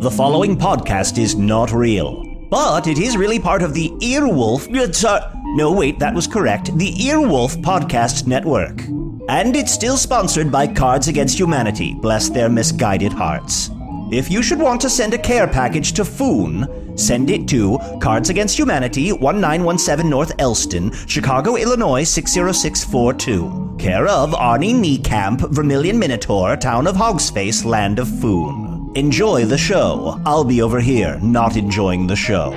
The following podcast is not real, but it is really part of the Earwolf... that was correct. The Earwolf Podcast Network. And it's still sponsored by Cards Against Humanity, bless their misguided hearts. If you should want to send a care package to Foon, send it to Cards Against Humanity, 1917 North Elston, Chicago, Illinois, 60642. Care of ARNIE NIEKAMP, Vermilion Minotaur, Town of Hogsface, Land of Foon. Enjoy the show. I'll be over here, not enjoying the show.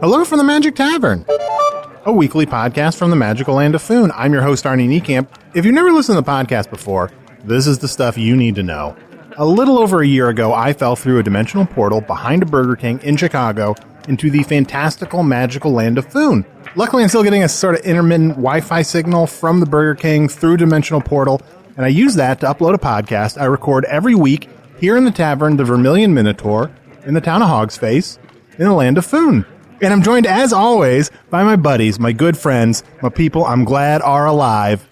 Hello from the Magic Tavern, a weekly podcast from the magical land of Foon. I'm your host, ARNIE NIEKAMP. If you've never listened to the podcast before, this is the stuff you need to know. A little over a year ago, I fell through a dimensional portal behind a Burger King in Chicago into the fantastical, magical land of Foon. Luckily, I'm still getting a sort of intermittent Wi-Fi signal from the Burger King through dimensional portal, and I use that to upload a podcast I record every week here in the tavern, the Vermilion Minotaur, in the town of Hogsface, in the land of Foon. And I'm joined, as always, by my buddies, my good friends, my people I'm glad are alive.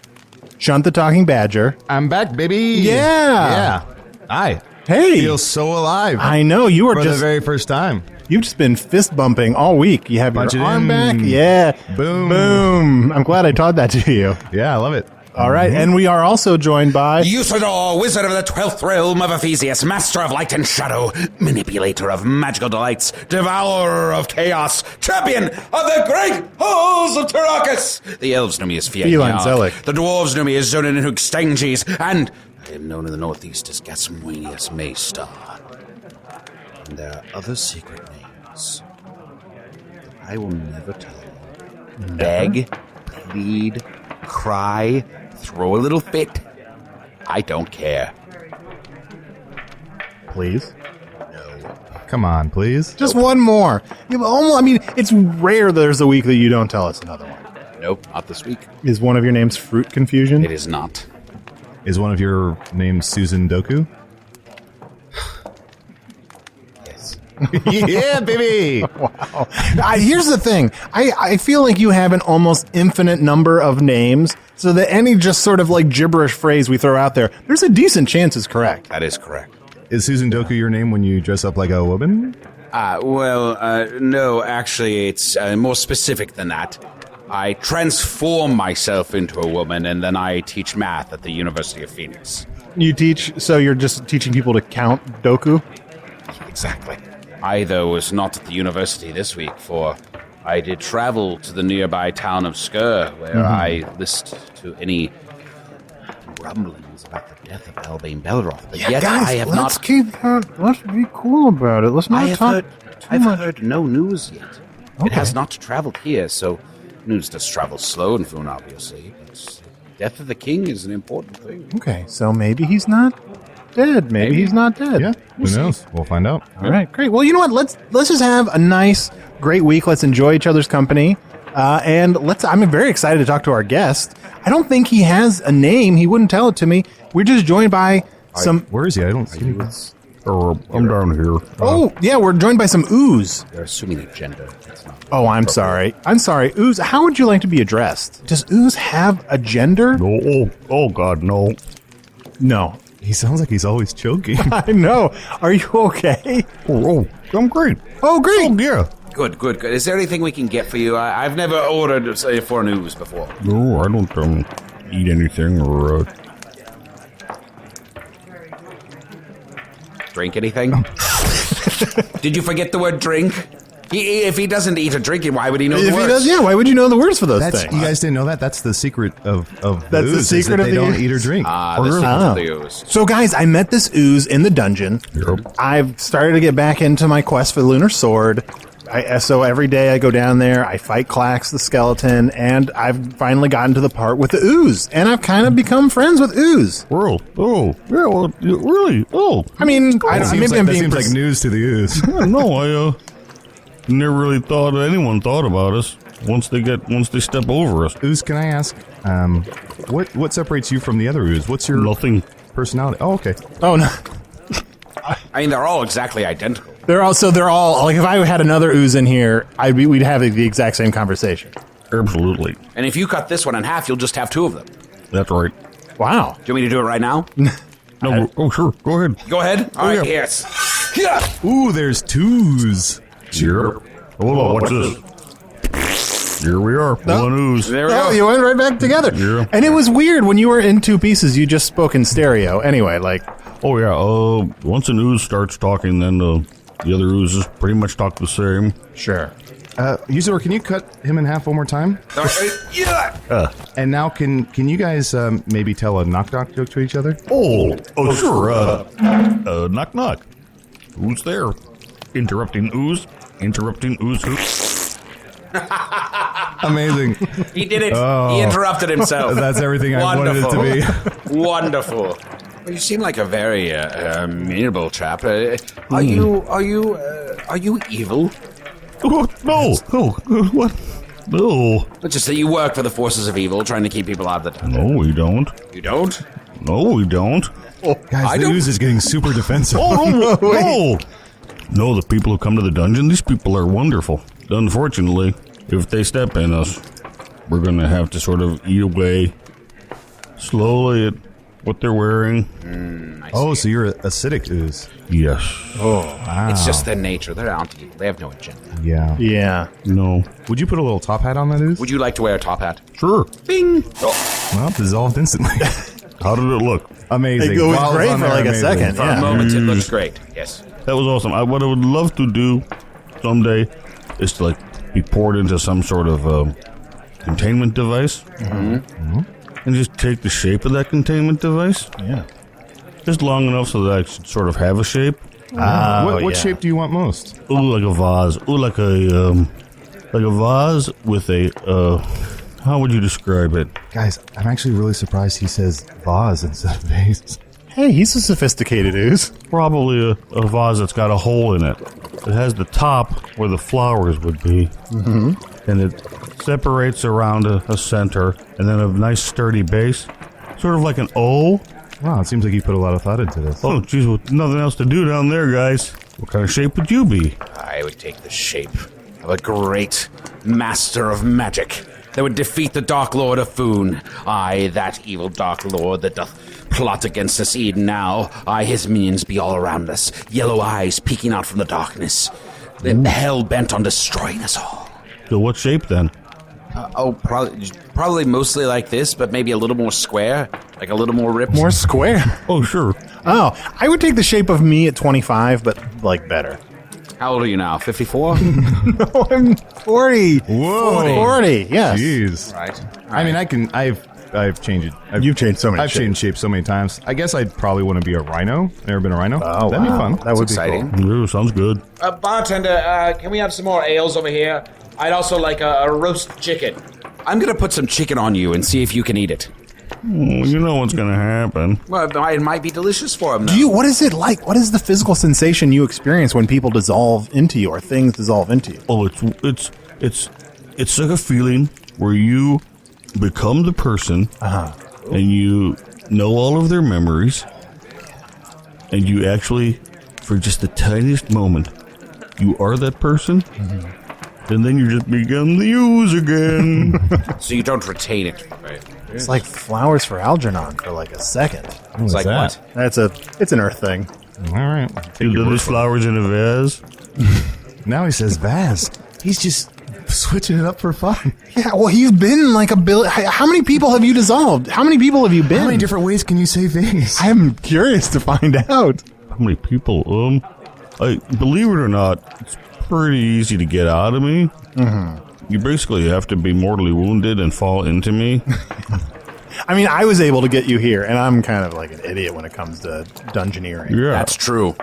Shunt the Talking Badger. I'm back, baby. Yeah. Hi. Hey. Feel so alive. I know, you were for just... the very first time. You've just been fist bumping all week. You have Punch your it arm in. back. Yeah. Boom. Boom. I'm glad I taught that to you. Yeah, I love it. All right, and we are also joined by... Usador, wizard of the 12th realm of Ephesius, master of light and shadow, manipulator of magical delights, devourer of chaos, champion of the great halls of Tarakas. The elves know me as Feline Fiat. Zelic. The dwarves know me as Zonin and Hugstanges, and I am known in the northeast as Gasmuenius Maystar. And there are other secret names that I will never tell you. Beg, plead, cry, throw a little fit. I don't care. Please? Come on, please. Just one more. It's rare there's a week that you don't tell us another one. Nope, not this week. Is one of your names Fruit Confusion? It is not. Is one of your names Susan Doku? Yes. Yeah, baby. Wow. Here's the thing. I feel like you have an almost infinite number of names, so that any just sort of like gibberish phrase we throw out there, there's a decent chance it's correct. That is correct. Is Susan Doku your name when you dress up like a woman? No, actually, it's more specific than that. I transform myself into a woman, and then I teach math at the University of Phoenix. You teach, so you're just teaching people to count Doku? Exactly. I, though, was not at the university this week, for I did travel to the nearby town of Skur, where I list to any rumblings about the death of Albane Belroth. But yet guys, I have let's not... keep that. Let's be cool about it. Let's not talk I've too much. heard no news yet. Okay. It has not traveled here, so news does travel slow in Foon, obviously. But death of the king is an important thing. Okay, so maybe he's not dead. Maybe he's not dead. Yeah. Who knows? We'll find out. All right, great. Well, you know what? Let's just have a nice, great week. Let's enjoy each other's company, and I'm very excited to talk to our guest. I don't think he has a name. He wouldn't tell it to me. We're just joined by some. Where is he? I don't see him. I'm down here. Oh, yeah, we're joined by some Ooze. They're assuming a gender. That's not Oh, I'm sorry. I'm sorry. Ooze, how would you like to be addressed? Does Ooze have a gender? No, oh God, no. No. He sounds like he's always choking. I know. Are you okay? Oh, I'm great. Oh, great. Oh, yeah. Good. Is there anything we can get for you? I've never ordered, say, for an Ooze before. No, I don't eat anything or Drink anything? Did you forget the word drink? If he doesn't eat or drink it, why would he know the If he words? does, yeah, why would you know the words for those That's things? you guys didn't know that? That's the secret of That's the the Ooze, is secret that of they the don't Ooze. eat or drink. The really? secret Oh. of the Ooze. So, guys, I met this Ooze in the dungeon. Yep. I've started to get back into my quest for the Lunar Sword. So every day I go down there, I fight Klax the skeleton, and I've finally gotten to the part with the Ooze. And I've kind of become friends with Ooze. World. Oh, yeah, well, really? Oh. I mean, I That don't, seems maybe like, I'm that being... seems like news to the Ooze. No, I never really thought anyone thought about us. once they step over us. Ooze, can I ask, what separates you from the other Ooze? What's your Nothing. personality? Oh, okay. Oh no. I mean, they're all exactly identical. They're all like if I had another Ooze in here, we'd have the exact same conversation. Absolutely. And if you cut this one in half, you'll just have two of them. That's right. Wow. Do you want me to do it right now? No, sure. Go ahead. Go ahead. All right, yeah. yes. Yeah. Ooh, there's twos. Sure. Hold on, what's this? Here we are. One Ooze. There we Oh, go. you went right back together. Yeah. And it was weird when you were in two pieces. You just spoke in stereo. Anyway, like Oh, yeah. Once an Ooze starts talking, then the other Oozes pretty much talk the same. sure. Usador, can you cut him in half one more time? All right, yeah. And now, can you guys maybe tell a knock-knock joke to each other? Oh, sure. Knock, knock. Who's there? Interrupting Ooze. Interrupting Ooze. Who? Amazing. He did it. He interrupted himself. That's everything I wanted it to be. Wonderful. Well, you seem like a very amenable chap. Are you evil? Oh, no. Oh, what? No. Let's just say you work for the forces of evil, trying to keep people out of the dungeon. No, we don't. You don't? No, we don't. Guys, the don't- Ooze is getting super defensive. Oh, no, no. No, the people who come to the dungeon, these people are wonderful. Unfortunately, if they step in us, we're going to have to sort of eat away slowly at what they're wearing. Oh, so you're acidic Ooze. Yes. It's just their nature. They're anti-evil. They have no agenda. Yeah. Yeah. No. Would you put a little top hat on that Ooze? Would you like to wear a top hat? Sure. Bing! Well, dissolved instantly. How did it look? Amazing. It was While great on for there, like a amazing. second. For Yeah. a moment, it looks great. Yes. That was awesome. What I would love to do someday is to be poured into some sort of containment device, and just take the shape of that containment device, Yeah. just long enough so that I should sort of have a shape. What yeah. shape do you want most? Ooh, like a vase. Ooh, like a vase with a how would you describe it? Guys, I'm actually really surprised he says vase instead of vase. Hey, he's a sophisticated Ooze. Probably a vase that's got a hole in it. It has the top where the flowers would be, and it separates around a center, and then a nice sturdy base, sort of like an O. Wow, it seems like you put a lot of thought into this. Oh, geez, with nothing else to do down there, guys. What kind of shape would you be? I would take the shape of a great master of magic that would defeat the Dark Lord of Foon. I, that evil Dark Lord that doth plot against us even now. I, his minions be all around us, yellow eyes peeking out from the darkness. They're hell-bent on destroying us all. So what shape then? Probably mostly like this, but maybe a little more square, like a little more ripped. More square. Oh, sure. Oh, I would take the shape of me at 25, but like better. How old are you now? 54? Oh, I'm 40. Whoa. 40, yes. Jeez. Right. I mean, I've changed it. You've changed so many I've changed shapes so many times. I guess I'd probably want to be a rhino. Never been a rhino. Oh, That'd be wow. fun. That would be exciting. cool. Ooh, sounds good. Bartender, can we have some more ales over here? I'd also like a roast chicken. I'm gonna put some chicken on you and see if you can eat it. You know what's gonna happen. Well, it might be delicious for him, though. What is it like? What is the physical sensation you experience when people dissolve into you or things dissolve into you? Oh, it's like a feeling where you become the person, and you know all of their memories, and you actually, for just the tiniest moment, you are that person, and then you just become the Ooze again. So you don't retain it, right? It's like flowers for Algernon for like a second. It's like that? what? It's an earth thing. All right. There's flowers in a vase. Now he says vase. He's just switching it up for fun. Yeah, well, he's been like a billion. How many people have you dissolved? How many people have you been? How many different ways can you say vase? I'm curious to find out. How many people? I believe it or not, it's pretty easy to get out of me. You basically have to be mortally wounded and fall into me. I mean, I was able to get you here, and I'm kind of like an idiot when it comes to dungeoneering. Yeah. That's true.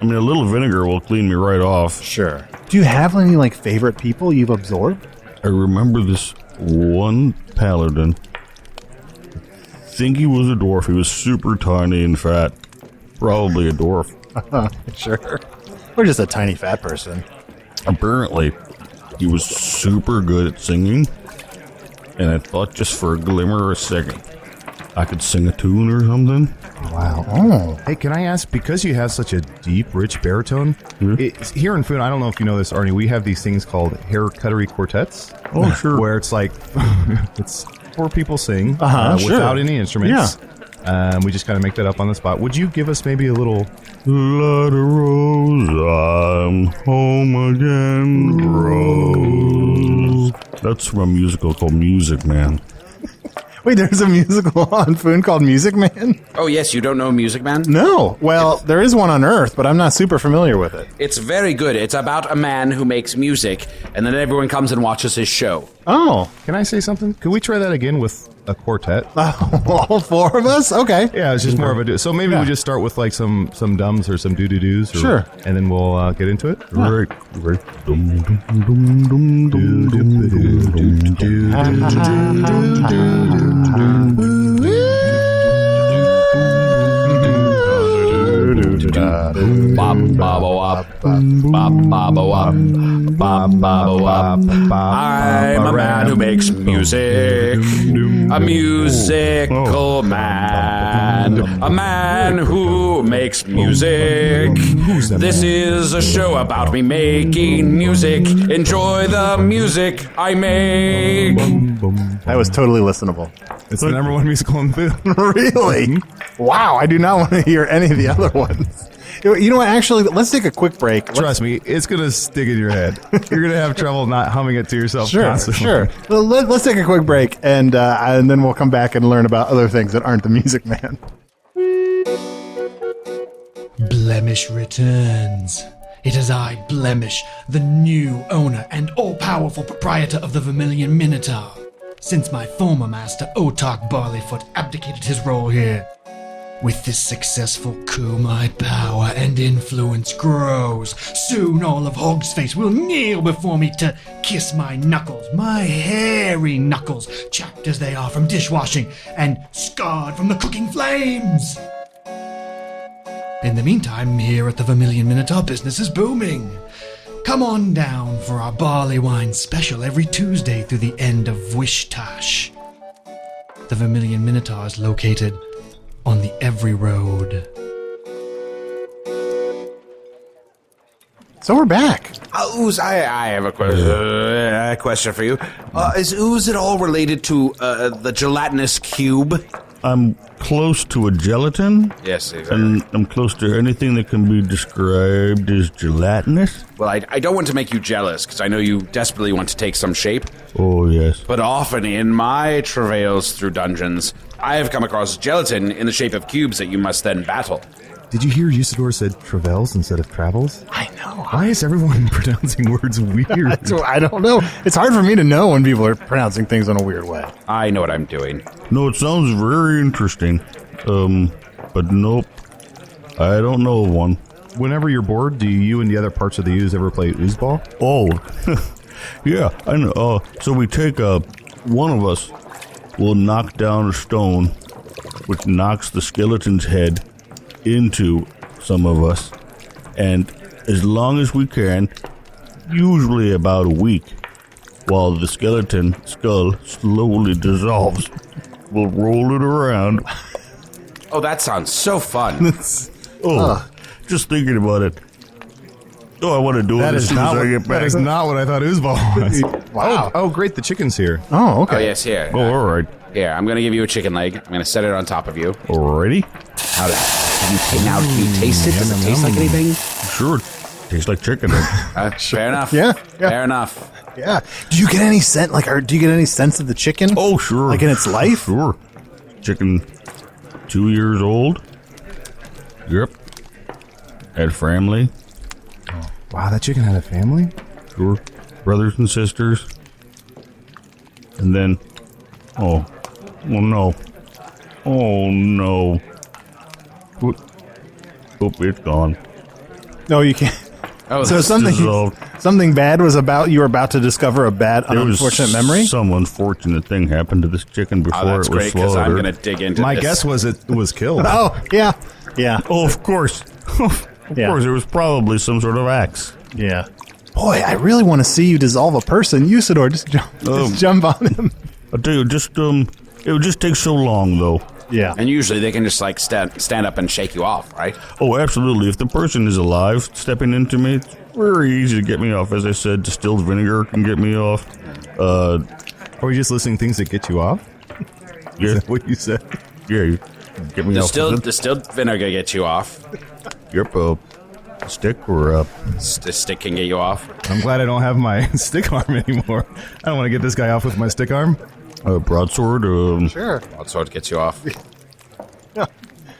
I mean, a little vinegar will clean me right off. Sure. Do you have any like favorite people you've absorbed? I remember this one paladin. I think he was a dwarf. He was super tiny and fat. Probably a dwarf. Sure. Or just a tiny fat person. Apparently. He was super good at singing, and I thought just for a glimmer of a second, I could sing a tune or something. Wow. Oh. Hey, can I ask, because you have such a deep, rich baritone, here in Foon, I don't know if you know this, Arnie, we have these things called hair cuttery quartets. Oh, sure. Where it's like, it's 4 people sing Sure. without any instruments. Yeah. We just kind of make that up on the spot. Would you give us maybe a little... Let a rose, I'm home again, Rose. That's from a musical called Music Man. Wait, there's a musical on Foon called Music Man? Oh, yes, you don't know Music Man? No. Well, there is one on Earth, but I'm not super familiar with it. It's very good. It's about a man who makes music, and then everyone comes and watches his show. Oh. Can I say something? Could we try that again with a quartet? All 4 of us? Okay. Yeah, it's just more of a... So maybe we just start with like some dums or some doo-doo-doos. Sure. And then we'll get into it. Right. Dum, dum, dum, dum, dum, I'm a man who makes music, a musical man, a man who makes music. This is a show about me making music. Enjoy the music I make. That was totally listenable. It's the #1 musical in Foon. Really? Wow, I do not want to hear any of the other ones. You know what, actually, let's take a quick break. Trust me, it's going to stick in your head. You're going to have trouble not humming it to yourself Sure, constantly. sure. Well, let's take a quick break, and then we'll come back and learn about other things that aren't the Music Man. Blemish returns. It is I, Blemish, the new owner and all-powerful proprietor of the Vermilion Minotaur. Since my former master, Otak Barleyfoot, abdicated his role here. With this successful coup, my power and influence grows. Soon all of Hogsface will kneel before me to kiss my knuckles, my hairy knuckles, chapped as they are from dishwashing and scarred from the cooking flames. In the meantime, here at the Vermilion Minotaur, business is booming. Come on down for our barley wine special every Tuesday through the end of Wishtash. The Vermilion Minotaur is located on the Every Road. So we're back. Ooze, I have a question for you. Is Ooze at all related to the gelatinous cube? I'm close to a gelatin. Yes, exactly. And I'm close to anything that can be described as gelatinous. Well, I don't want to make you jealous, because I know you desperately want to take some shape. Oh, yes. But often in my travails through dungeons, I have come across gelatin in the shape of cubes that you must then battle. Did you hear Usador said travels instead of travels? I know. Why is everyone pronouncing words weird? I don't know. It's hard for me to know when people are pronouncing things in a weird way. I know what I'm doing. No, it sounds very interesting. But nope. I don't know of one. Whenever you're bored, do you and the other parts of the Ooze ever play Ooze Ball? Oh, yeah, I know. So we take one of us will knock down a stone, which knocks the skeleton's head into some of us, and as long as we can, usually about a week, while the skeleton skull slowly dissolves, we'll roll it around. Oh, that sounds so fun. Just thinking about it. Oh, I want to do it as soon as I get back. That is not what I thought Ooze Ball was. Wow. Oh, great, the chicken's here. Oh, okay. Oh, yes, here. Oh, all right. Here, I'm going to give you a chicken leg. I'm going to set it on top of you. Alrighty. Now, can you taste it? Does it taste like anything? Sure. Tastes like chicken. Fair enough. Yeah. Fair enough. Yeah. Do you get any scent? Or do you get any sense of the chicken? Oh, sure. Like in its life? Sure. Chicken 2 years old. Yep. Had family. Wow, that chicken had a family? Sure. Brothers and sisters. And then, oh no. Oh no. Oh, it's gone. No, you can't. Oh, So that's something bad was about. You were about to discover a bad, unfortunate memory. Some unfortunate thing happened to this chicken before that's it was great, because I'm slaughtered. going to dig into My this. guess was it was killed. Oh, yeah, yeah, Oh, of course. Of Yeah. course, it was probably some sort of axe. yeah. Boy, I really want to see you dissolve a person. Usador, just jump on him. I'll tell you, it would just take so long, though. Yeah. And usually they can just like stand up and shake you off, right? Oh, absolutely. If the person is alive, stepping into me, it's very easy to get me off. As I said, distilled vinegar can get me off. Are we just listing things that get you off? Yeah. Is that what you said? Yeah, you get me off. Distilled vinegar gets you off. Yep, a stick or a... The stick can get you off. I'm glad I don't have my stick arm anymore. I don't want to get this guy off with my stick arm. broadsword. Sure. Broadsword gets you off.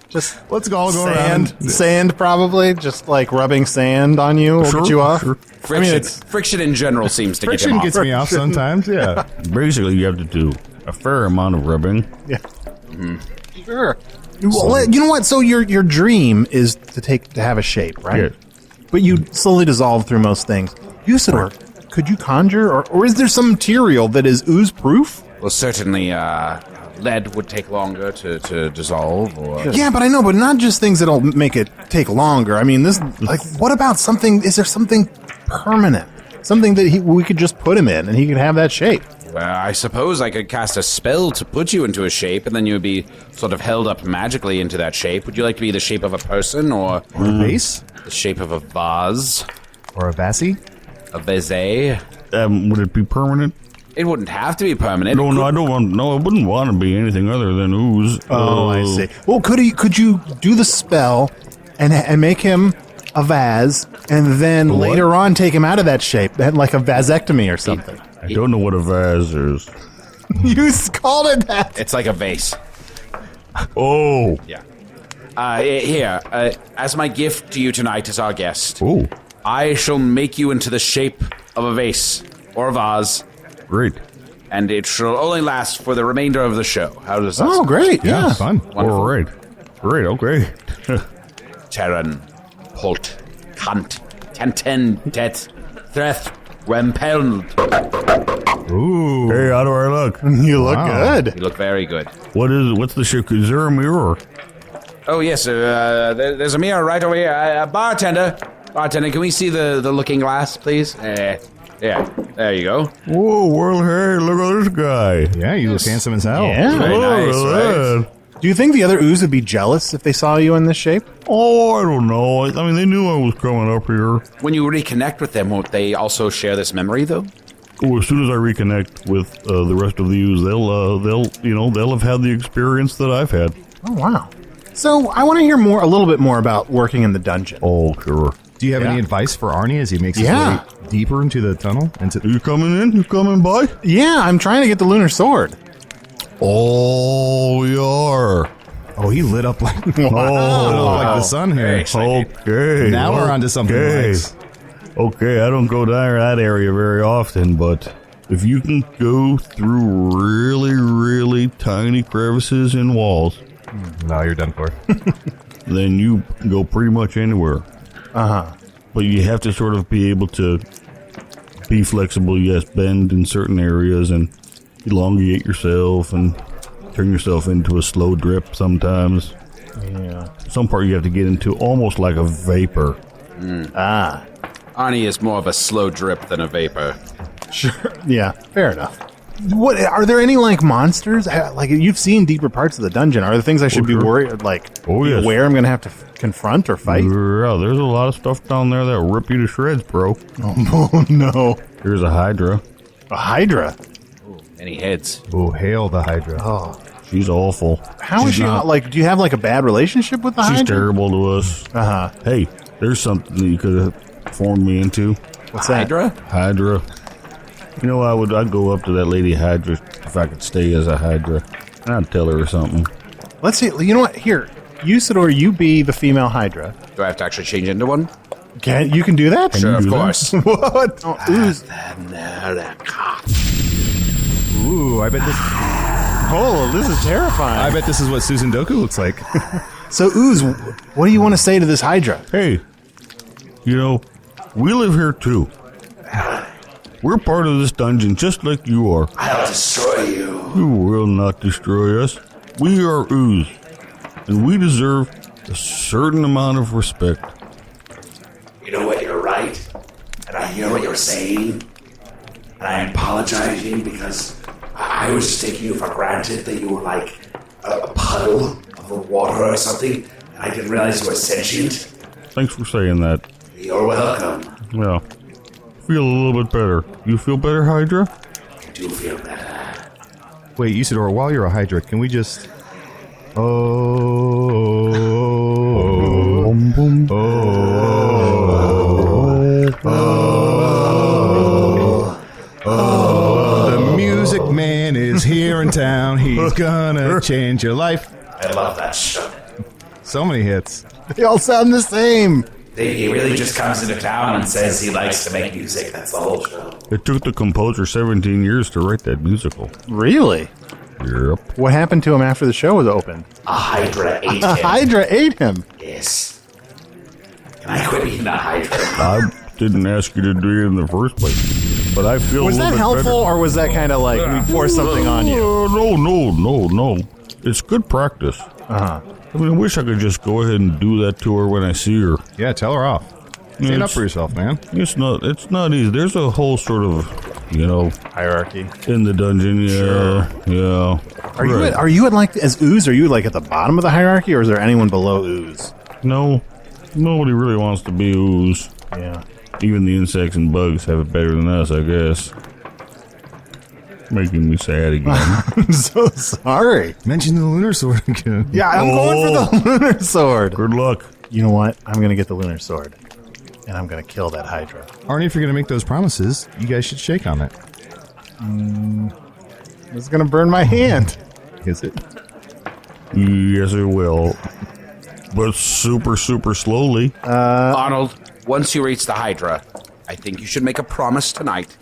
Just let's all go around. Sand, probably. Just like rubbing sand on you will get you off. Sure. Friction in general seems to get him Friction off. gets me off sometimes, yeah. Basically, you have to do a fair amount of rubbing. Yeah. Sure. Well, you know what? So your dream is to have a shape, right? Yeah. But you slowly dissolve through most things. Usador, could you conjure, or is there some material that is ooze-proof? Well, certainly, lead would take longer to dissolve. Or Yeah, but I know, but not just things that'll make it take longer. I mean, what about something? Is there something permanent? Something that we could just put him in, and he could have that shape. Well, I suppose I could cast a spell to put you into a shape, and then you would be sort of held up magically into that shape. Would you like to be the shape of a person, or a vase? The shape of a vase? Or a vase? A vase? Would it be permanent? It wouldn't have to be permanent. No, I don't want. No, I wouldn't want to be anything other than ooze. Oh, I see. Well, could you do the spell and make him a vase, and then later on take him out of that shape, like a vasectomy or something? I don't know what a vase is. You called it that. It's like a vase. Oh. Yeah. Here, as my gift to you tonight as our guest, Oh. I shall make you into the shape of a vase or a vase, Great. and it shall only last for the remainder of the show. How does that Oh, sound? great. Yeah. Fun. Wonderful. All right. Great. Okay. Terran, Holt, Kant, Tenten, Det, Threth, Wempeld. Ooh. Hey, how do I look? You look Wow. good. You look very good. What's the shape? Is there a mirror? Oh, yes, there's a mirror right over here. Bartender, can we see the looking glass, please? Yeah, there you go. Whoa, well, hey, look at this guy. Yeah, you look handsome as hell. Yeah. Very nice, Oh, right? Do you think the other ooze would be jealous if they saw you in this shape? Oh, I don't know. I mean, they knew I was coming up here. When you reconnect with them, won't they also share this memory, though? Oh, as soon as I reconnect with the rest of the ooze, they'll have had the experience that I've had. Oh, wow. So I want to hear a little bit more about working in the dungeon. Oh, sure. Do you have any advice for Arnie as he makes his Yeah. way deeper into the tunnel? You coming in? You coming by? Yeah, I'm trying to get the lunar sword. Oh, we are. Oh, he lit up like, lit up like the sun here. Okay. Now we're onto something nice. Okay, I don't go down that area very often, but if you can go through really, really tiny crevices in walls, No, you're done for. then you can go pretty much anywhere. Uh-huh. But you have to sort of be able to be flexible, yes, bend in certain areas and elongate yourself and turn yourself into a slow drip sometimes. Yeah. Some part you have to get into almost like a vapor. Ah. Arnie is more of a slow drip than a vapor. Sure. Yeah, fair enough. What are there any like monsters? Like you've seen deeper parts of the dungeon. Are there things I should be sure. worried like Oh, yes. aware I'm going to have to confront or fight? Yeah, there's a lot of stuff down there that rip you to shreds, bro. Oh no. Here's a Hydra. A Hydra. Many heads. Oh, hail the Hydra. Oh. She's awful. How is she not like do you have like a bad relationship with the She's Hydra? terrible to us. Uh-huh. Hey, there's something that you could have formed me into. What's that? Hydra? Hydra. You know, I'd go up to that lady Hydra if I could stay as a Hydra. And I'd tell her something. Let's see. You know what? Here. Usador, you be the female Hydra. Do I have to actually change into one? You can do that? Sure, you of do course. What? Oh, ooze. Ooh, I bet This is terrifying. this is what Susan Doku looks like. So, Ooze, what do you want to say to this Hydra? Hey, you know, we live here too. We're part of this dungeon just like you are. I'll destroy you. You will not destroy us. We are Ooze, and we deserve a certain amount of respect. You know what? You're right. And I hear what you're saying. And I'm apologizing because I was just taking you for granted that you were like a puddle of the water or something. And I didn't realize you were sentient. Thanks for saying that. You're welcome. Yeah. Feel a little bit better. You feel better, Hydra? I do feel better. Wait, Usador, while you're a Hydra, can we just... The Music Man is here in town. He's gonna change your life. I love that show. So many hits. They all sound the same. He really just comes into town and says he likes to make music. That's the whole show. It took the composer 17 years to write that musical. Really? Yep. What happened to him after the show was open? A Hydra ate A him. Hydra ate him. Yes. Can I quit being a Hydra? I didn't ask you to do it in the first place, but I feel Was a that little bit helpful, better. or was that kind of like we forced something on you? No. It's good practice. Uh-huh. I mean, I wish I could just go ahead and do that to her when I see her. Yeah, tell her off. Stand up for yourself, man. It's not easy. There's a whole sort of, Hierarchy. in the dungeon. Yeah, yeah. Are you at like as Ooze? Are you like at the bottom of the hierarchy, or is there anyone below Ooze? No, nobody really wants to be Ooze. Yeah. Even the insects and bugs have it better than us, I guess. Making me sad again. I'm so sorry. Mention the Lunar Sword again. Yeah, I'm going for the Lunar Sword. Good luck. You know what? I'm going to get the Lunar Sword. And I'm going to kill that Hydra. Arnie, if you're going to make those promises, you guys should shake on it. It's going to burn my hand. Is it? Yes, it will. But super, super slowly. Arnold, once you reach the Hydra, I think you should make a promise tonight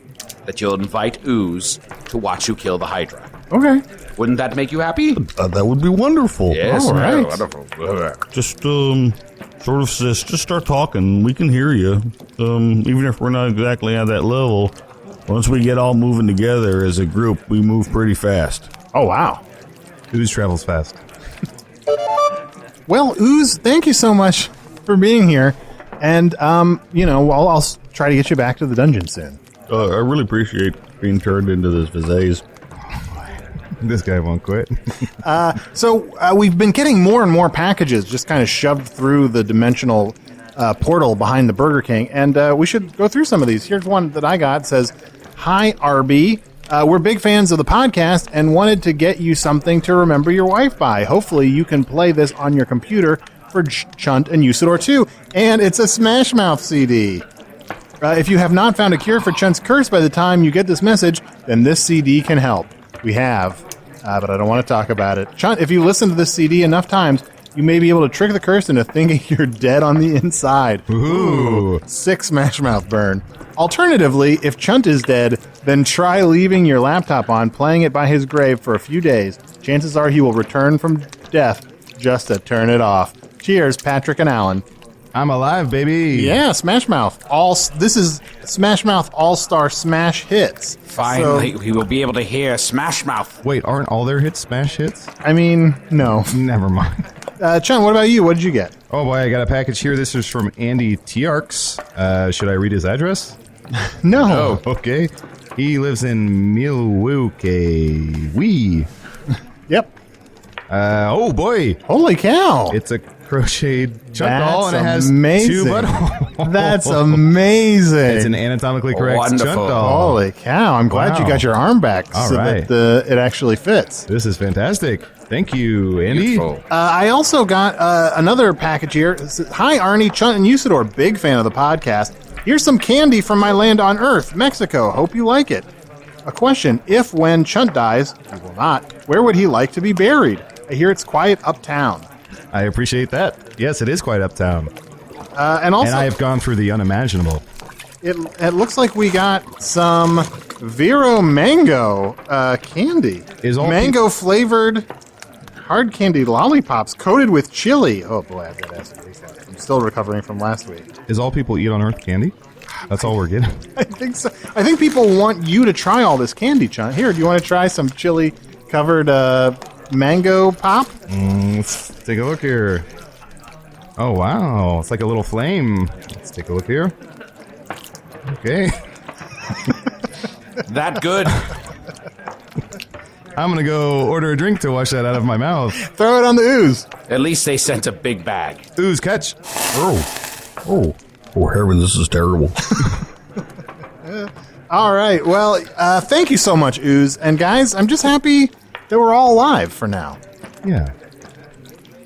that you'll invite Ooze to watch you kill the Hydra. Okay. Wouldn't that make you happy? That would be wonderful. Yes, All right. wonderful. Just sort of just start talking. We can hear you. Even if we're not exactly at that level, once we get all moving together as a group, we move pretty fast. Oh, wow. Ooze travels fast. Well, Ooze, thank you so much for being here. And, I'll try to get you back to the dungeon soon. I really appreciate being turned into this Vizay's. This guy won't quit. So we've been getting more and more packages just kind of shoved through the dimensional portal behind the Burger King, and we should go through some of these. Here's one that I got. It says, "Hi, RB. We're big fans of the podcast and wanted to get you something to remember your wife by. Hopefully you can play this on your computer for Chunt and Usador too. And it's a Smash Mouth CD. If you have not found a cure for Chunt's curse by the time you get this message, then this CD can help. We have, but I don't want to talk about it. Chunt, if you listen to this CD enough times, you may be able to trick the curse into thinking you're dead on the inside. Ooh. 6 Smash Mouth burn. Alternatively, if Chunt is dead, then try leaving your laptop on, playing it by his grave for a few days. Chances are he will return from death just to turn it off. Cheers, Patrick and Alan. I'm alive, baby. Yeah, Smash Mouth. This is Smash Mouth All-Star Smash Hits. Finally, we will be able to hear Smash Mouth. Wait, aren't all their hits Smash hits? I mean, no. Never mind. Chun, what about you? What did you get? Oh boy, I got a package here. This is from Andy Tiarks. Should I read his address? No. Oh, okay. He lives in Milwaukee. Yep. Oh boy. Holy cow. It's a crocheted chunk doll, and it has amazing. 2 buttholes. That's amazing. It's an anatomically correct Wonderful. chunk doll. Holy cow. I'm glad you Wow. got your arm back All so right. that it actually fits. This is fantastic. Thank you, Andy. Beautiful. I also got another package here. It says, "Hi, Arnie, Chunt, and Usador. Big fan of the podcast. Here's some candy from my land on Earth, Mexico. Hope you like it. A question. If when Chunt dies, he will not, where would he like to be buried? I hear it's quiet uptown." I appreciate that. Yes, it is quite uptown. And also, And I have gone through the unimaginable. it looks like we got some Vero Mango candy. Is all mango-flavored hard candy lollipops coated with chili. Oh, boy, I've got acid reflux. I'm still recovering from last week. Is all people eat on Earth candy? That's all we're getting. I think so. I think people want you to try all this candy, Chunt. Here, do you want to try some chili-covered mango pop? Let's take a look here. Oh, wow. It's like a little flame. Let's take a look here. Okay. That good? I'm going to go order a drink to wash that out of my mouth. Throw it on the ooze. At least they sent a big bag. Ooze, catch. Oh, heaven, this is terrible. All right. Well, thank you so much, Ooze. And guys, I'm just happy that we're all alive for now. Yeah.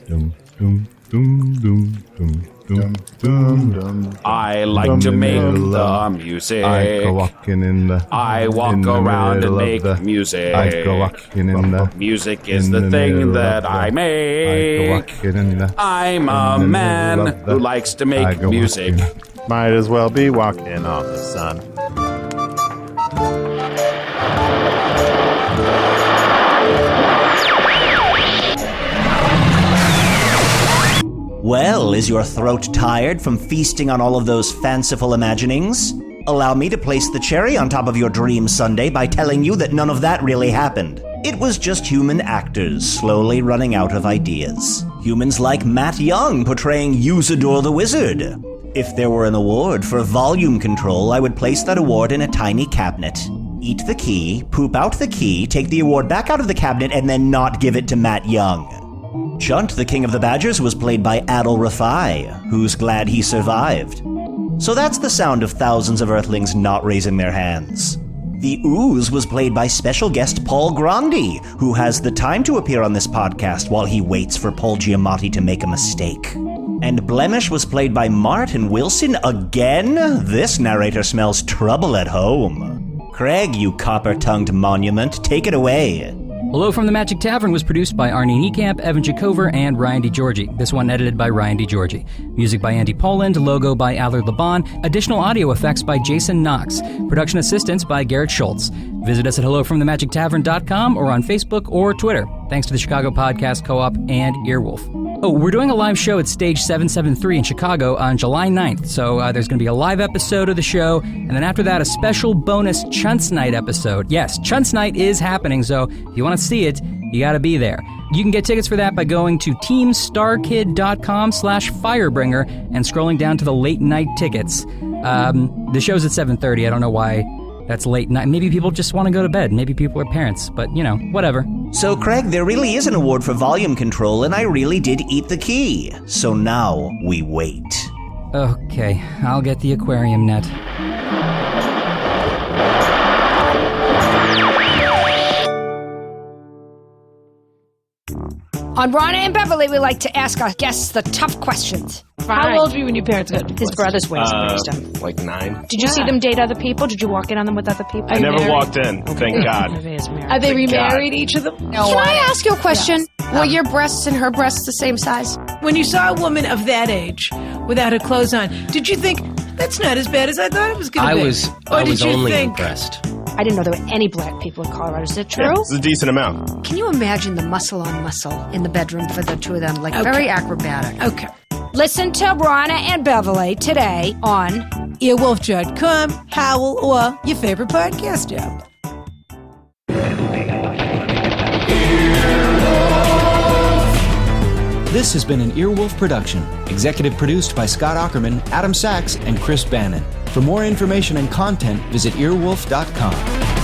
Dum, dum, dum, dum, dum, dum, dum, dum. I like to make the music. I go walking in the. I walk in the around and middle of make the- music. I go walking in the. Music is in the the thing middle that of I the- make. I go walking in the. I'm in a the man middle of the- who likes to I make go music. walking. Might as well be walking on the sun. Well, is your throat tired from feasting on all of those fanciful imaginings? Allow me to place the cherry on top of your dream sundae by telling you that none of that really happened. It was just human actors slowly running out of ideas. Humans like Matt Young portraying Usador the Wizard. If there were an award for volume control, I would place that award in a tiny cabinet. Eat the key, poop out the key, take the award back out of the cabinet, and then not give it to Matt Young. Chunt, the King of the Badgers, was played by Adol Rafai, who's glad he survived. So that's the sound of thousands of Earthlings not raising their hands. The Ooze was played by special guest Paul Grandi, who has the time to appear on this podcast while he waits for Paul Giamatti to make a mistake. And Blemish was played by Martin Wilson again? This narrator smells trouble at home. Craig, you copper-tongued monument, take it away. Hello from the Magic Tavern was produced by Arnie Niekamp, Evan Jacover, and Ryan DiGiorgi. This one edited by Ryan DiGiorgi. Music by Andy Poland, logo by Allard Laban, additional audio effects by Jason Knox, production assistance by Garrett Schultz. Visit us at hellofromthemagictavern.com or on Facebook or Twitter. Thanks to the Chicago Podcast Co-op and Earwolf. Oh, we're doing a live show at Stage 773 in Chicago on July 9th, so there's going to be a live episode of the show, and then after that, a special bonus Chunts Night episode. Yes, Chunts Night is happening, so if you want to see it, you got to be there. You can get tickets for that by going to teamstarkid.com/firebringer and scrolling down to the late night tickets. The show's at 7:30. I don't know why that's late night. Maybe people just want to go to bed. Maybe people are parents, but whatever. So, Craig, there really is an award for volume control, and I really did eat the key. So now we wait. Okay, I'll get the aquarium net. On Rana and Beverly, we like to ask our guests the tough questions. How old were you when your parents got divorced? His brother's way stuff. Like 9. Did you see them date other people? Did you walk in on them with other people? I never walked in, thank God. Are they remarried, each of them? No. Can I ask you a question? Were your breasts and her breasts the same size? When you saw a woman of that age without her clothes on, did you think, that's not as bad as I thought it was going to be? I was only impressed. I didn't know there were any black people in Colorado. Is that true? Yeah, it's a decent amount. Can you imagine the muscle on muscle in the bedroom for the two of them? Very acrobatic. Okay. Listen to Rana and Beverly today on Earwolf.com, Howl, or your favorite podcast app. This has been an Earwolf production, executive produced by Scott Aukerman, Adam Sachs, and Chris Bannon. For more information and content, visit earwolf.com.